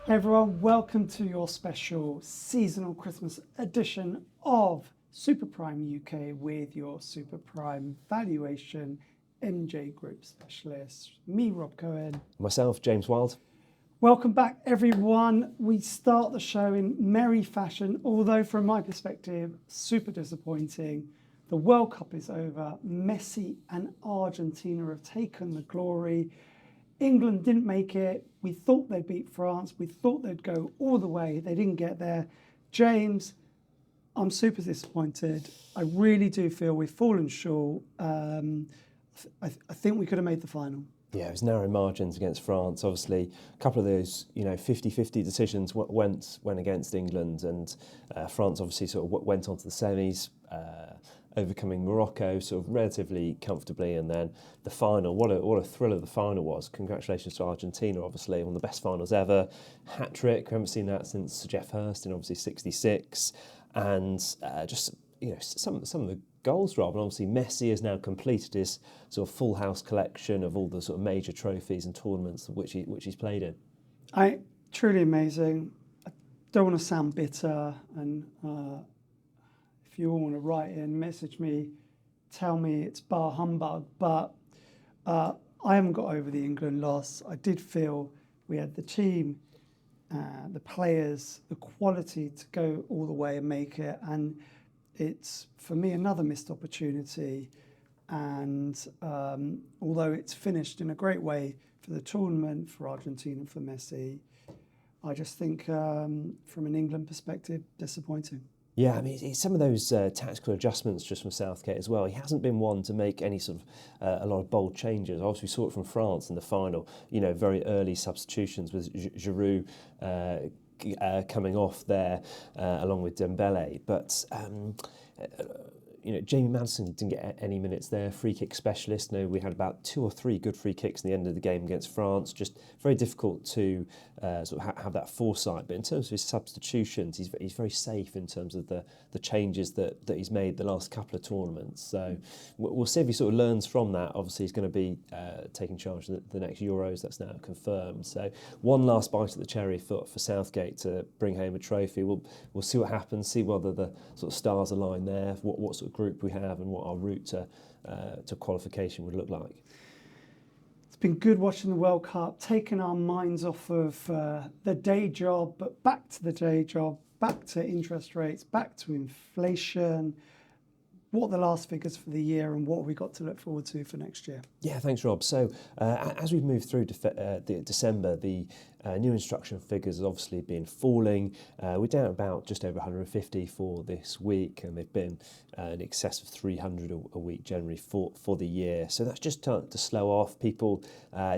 Hey everyone, welcome to your special seasonal Christmas edition of Super Prime UK with your Super Prime valuation MJ Group specialist, me Rob Cohen. Myself, James Wild. Welcome back everyone. We start the show in merry fashion, although from my perspective, super disappointing. The World Cup is over. Messi and Argentina have taken the glory. England didn't make it. We thought they'd beat France. We thought they'd go all the way. They didn't get there. James, I'm super disappointed. I really do feel we've fallen short. I think we could have made the final. Yeah, it was narrow margins against France. Obviously, a couple of those, 50-50 decisions went against England, and France obviously sort of went on to the semis, overcoming Morocco sort of relatively comfortably, and then the final. What a thriller the final was! Congratulations to Argentina, obviously one of the best finals ever. Hat trick. We haven't seen that since Jeff Hurst in obviously '66, and just some of the goals, Rob, and obviously Messi has now completed his sort of full house collection of all the sort of major trophies and tournaments which he's played in. Truly amazing. I don't want to sound bitter, and if you all want to write in, message me, tell me it's bar humbug, but I haven't got over the England loss. I did feel we had the team, the players, the quality to go all the way and make it, and it's, for me, another missed opportunity. And although it's finished in a great way for the tournament, for Argentina, for Messi, I just think from an England perspective, disappointing. Yeah, I mean, it's some of those tactical adjustments just from Southgate as well. He hasn't been one to make any sort of a lot of bold changes. Obviously, we saw it from France in the final. Very early substitutions with Giroud coming off there along with Dembele, but. Jamie Madison didn't get any minutes there, free kick specialist. No, we had about 2 or 3 good free kicks in the end of the game against France. Just very difficult to sort of have that foresight. But in terms of his substitutions, he's very safe in terms of the changes that he's made the last couple of tournaments. So we'll see if he sort of learns from that. Obviously, he's going to be taking charge of the next Euros. That's now confirmed. So one last bite at the cherry for Southgate to bring home a trophy. We'll see what happens, see whether the sort of stars align there, what sort of group we have and what our route to qualification would look like. It's been good watching the World Cup, taking our minds off of the day job, but back to the day job, back to interest rates, back to inflation. What are the last figures for the year and what have we got to look forward to for next year? Yeah, thanks, Rob. So as we've moved through December, the new instruction figures have obviously been falling. We're down about just over 150 for this week, and they've been in excess of 300 a week generally for the year. So that's just starting to slow off. People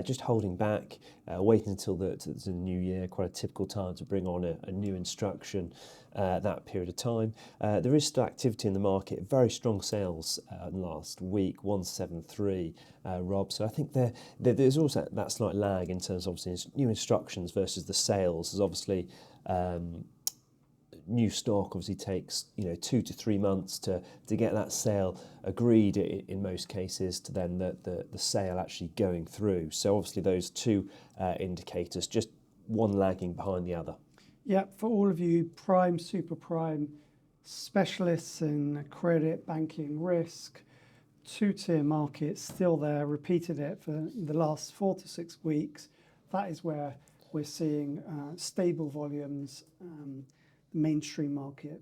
just holding back, waiting until the new year, quite a typical time to bring on a new instruction. That period of time. There is still activity in the market, very strong sales last week, 173, Rob. So I think there's also that slight lag in terms of obviously new instructions versus the sales. There's obviously new stock obviously takes 2 to 3 months to get that sale agreed in most cases to then the sale actually going through. So obviously those two indicators, just one lagging behind the other. Yeah, for all of you prime, super prime specialists in credit, banking, risk, 2-tier market still there, repeated it for the last 4 to 6 weeks. That is where we're seeing stable volumes, the mainstream market,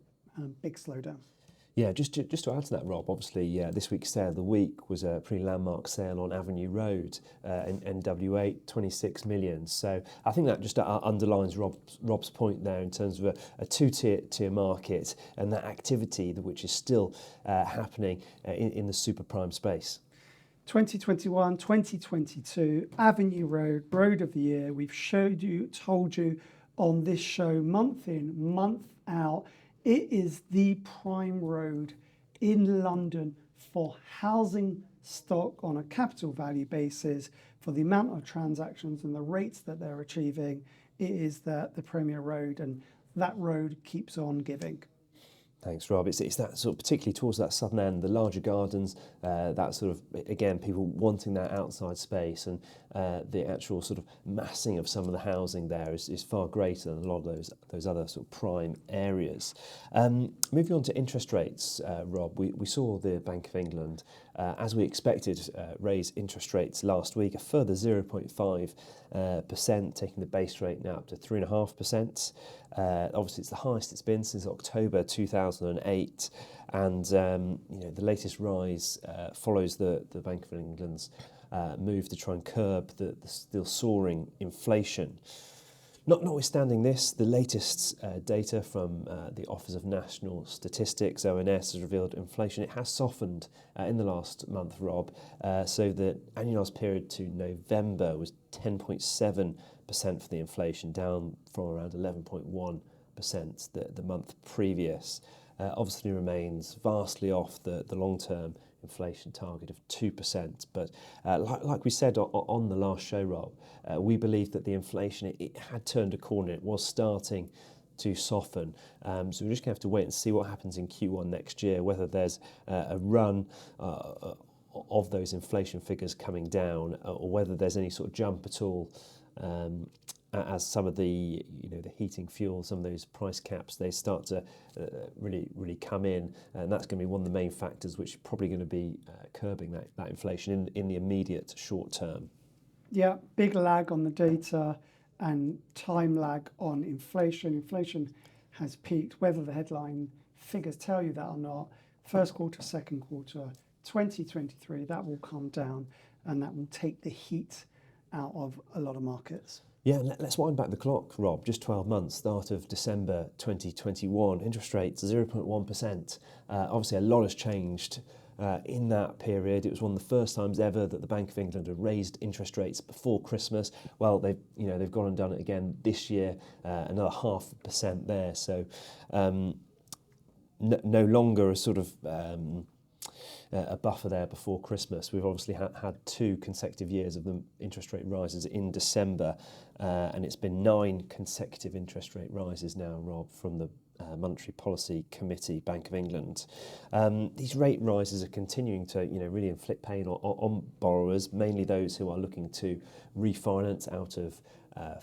big slowdown. Yeah, just to add to that, Rob, obviously this week's sale of the week was a pretty landmark sale on Avenue Road in NW8, 26 million. So I think that just underlines Rob's point there in terms of a two-tier market and that activity which is still happening in the super prime space. 2021, 2022, Avenue Road of the Year. We've told you on this show month in, month out, it is the prime road in London for housing stock on a capital value basis, for the amount of transactions and the rates that they're achieving. It is the premier road, and that road keeps on giving. Thanks, Rob. It's that sort of, particularly towards that southern end, the larger gardens, that sort of, again, people wanting that outside space, and the actual sort of massing of some of the housing there is far greater than a lot of those other sort of prime areas. Moving on to interest rates, Rob, we saw the Bank of England, as we expected, raise interest rates last week, a further 0.5%, taking the base rate now up to 3.5%. Obviously, it's the highest it's been since October 2008, and the latest rise follows the Bank of England's move to try and curb the still soaring inflation. Notwithstanding this, the latest data from the Office of National Statistics, ONS, has revealed inflation. It has softened in the last month, Rob. So the annualised period to November was 10.7% for the inflation, down from around 11.1% the month previous. Obviously remains vastly off the long-term inflation target of 2%. But like we said on the last show, Rob, we believe that the inflation, it had turned a corner. It was starting to soften. So we're just going to have to wait and see what happens in Q1 next year, whether there's a run of those inflation figures coming down, or whether there's any sort of jump at all, as some of the the heating fuel, some of those price caps, they start to really come in, and that's going to be one of the main factors which is probably going to be curbing that inflation in the immediate short term. Yeah, big lag on the data and time lag on inflation. Inflation has peaked, whether the headline figures tell you that or not. First quarter, second quarter, 2023, that will come down, and that will take the heat out of a lot of markets. Yeah, let's wind back the clock, Rob. Just 12 months, start of December 2021, interest rates 0.1%. Obviously, a lot has changed in that period. It was one of the first times ever that the Bank of England had raised interest rates before Christmas. Well, they've gone and done it again this year, another 0.5% there. So no longer a sort of a buffer there before Christmas. We've obviously had two consecutive years of the interest rate rises in December, and it's been 9 consecutive interest rate rises now, Rob, from the Monetary Policy Committee, Bank of England. These rate rises are continuing to really inflict pain on borrowers, mainly those who are looking to refinance out of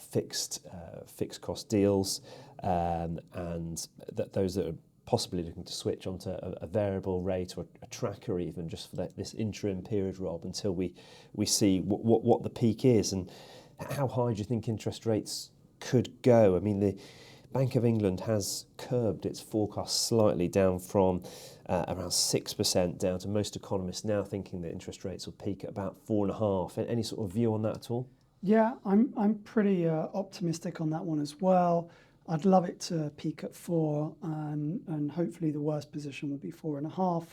fixed cost deals, and those that are possibly looking to switch onto a variable rate or a tracker, even just for this interim period, Rob, until we see what the peak is. And how high do you think interest rates could go? I mean, the Bank of England has curbed its forecast slightly down from around 6% down to most economists now thinking that interest rates will peak at about 4.5%. Any sort of view on that at all? Yeah, I'm pretty optimistic on that one as well. I'd love it to peak at 4, and hopefully the worst position would be 4.5.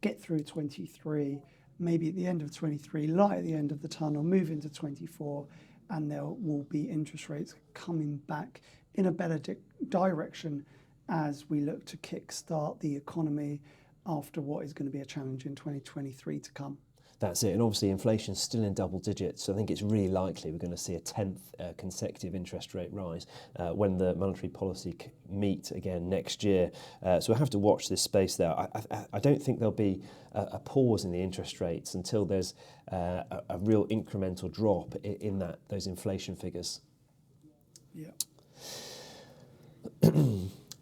Get through 23, maybe at the end of 23, light at the end of the tunnel, move into 24, and there will be interest rates coming back in a better direction as we look to kickstart the economy after what is going to be a challenge in 2023 to come. That's it, and obviously inflation's still in double digits, so I think it's really likely we're going to see a 10th consecutive interest rate rise when the monetary policy meet again next year. So we'll have to watch this space there. I don't think there'll be a pause in the interest rates until there's a real incremental drop in those inflation figures. Yeah.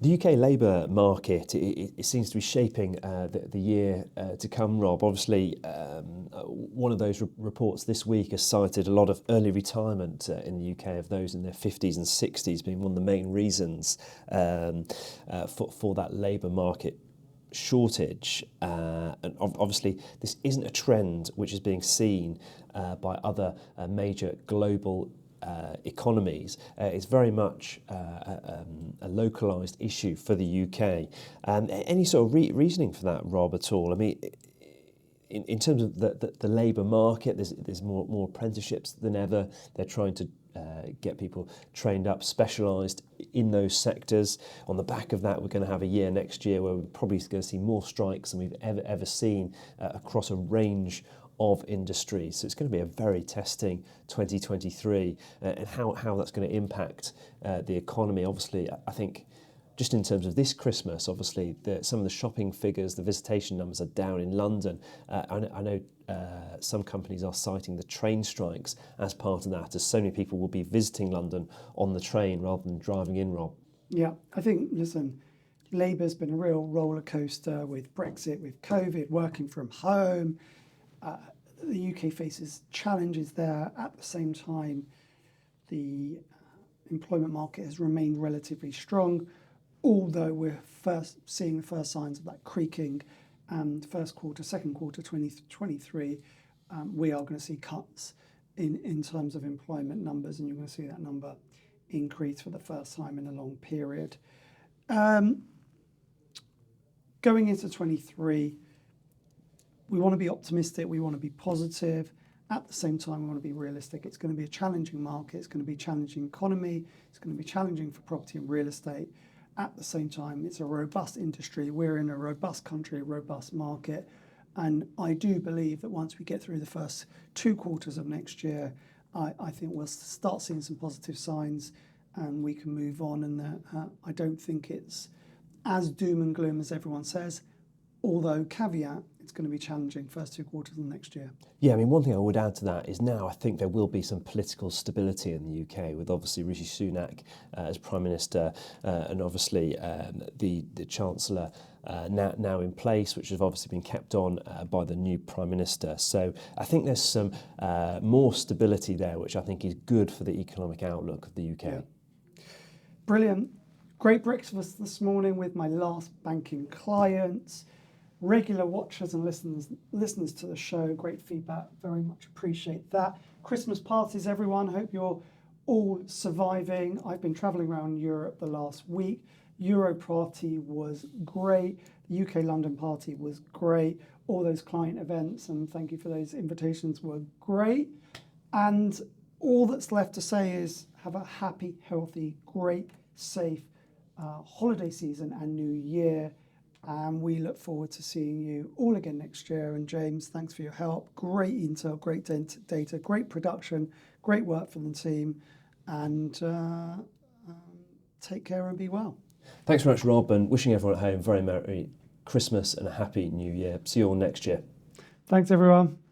The UK labour market, it seems to be shaping the year to come, Rob. Obviously, one of those reports this week has cited a lot of early retirement in the UK of those in their 50s and 60s being one of the main reasons for that labour market shortage. And obviously, this isn't a trend which is being seen by other major global economies. It's very much a localised issue for the UK. Any sort of reasoning for that, Rob, at all? I mean, in terms of the labour market, there's more apprenticeships than ever. They're trying to get people trained up, specialised in those sectors. On the back of that, we're going to have a year next year where we're probably going to see more strikes than we've ever seen across a range of industries. So it's going to be a very testing 2023, and how that's going to impact the economy. Obviously, I think just in terms of this Christmas, obviously some of the shopping figures, the visitation numbers are down in London. I know some companies are citing the train strikes as part of that, as so many people will be visiting London on the train rather than driving in, Rob. Yeah, I think, listen, Labour's been a real roller coaster with Brexit, with COVID, working from home. The UK faces challenges there. At the same time, the employment market has remained relatively strong, although we're seeing the first signs of that creaking. And first quarter, second quarter 2023, we are going to see cuts in terms of employment numbers, and you're going to see that number increase for the first time in a long period. Going into 23, we want to be optimistic, we want to be positive. At the same time, we want to be realistic. It's going to be a challenging market, it's going to be a challenging economy, it's going to be challenging for property and real estate. At the same time, it's a robust industry. We're in a robust country, a robust market. And I do believe that once we get through the first 2 quarters of next year, I think we'll start seeing some positive signs and we can move on. And I don't think it's as doom and gloom as everyone says, although caveat, it's going to be challenging first 2 quarters of next year. Yeah, I mean, one thing I would add to that is now I think there will be some political stability in the UK with obviously Rishi Sunak as Prime Minister and obviously the Chancellor now in place, which has obviously been kept on by the new Prime Minister. So I think there's some more stability there, which I think is good for the economic outlook of the UK. Yeah. Brilliant. Great breakfast this morning with my last banking clients. Regular watchers and listeners to the show, great feedback, very much appreciate that. Christmas parties, everyone, hope you're all surviving. I've been travelling around Europe the last week. Euro party was great. The UK London party was great. All those client events, and thank you for those invitations, were great. And all that's left to say is have a happy, healthy, great, safe holiday season and new year. And we look forward to seeing you all again next year. And James, thanks for your help. Great intel, great data, great production, great work from the team. And take care and be well. Thanks very much, Rob, and wishing everyone at home very Merry Christmas and a Happy New Year. See you all next year. Thanks, everyone.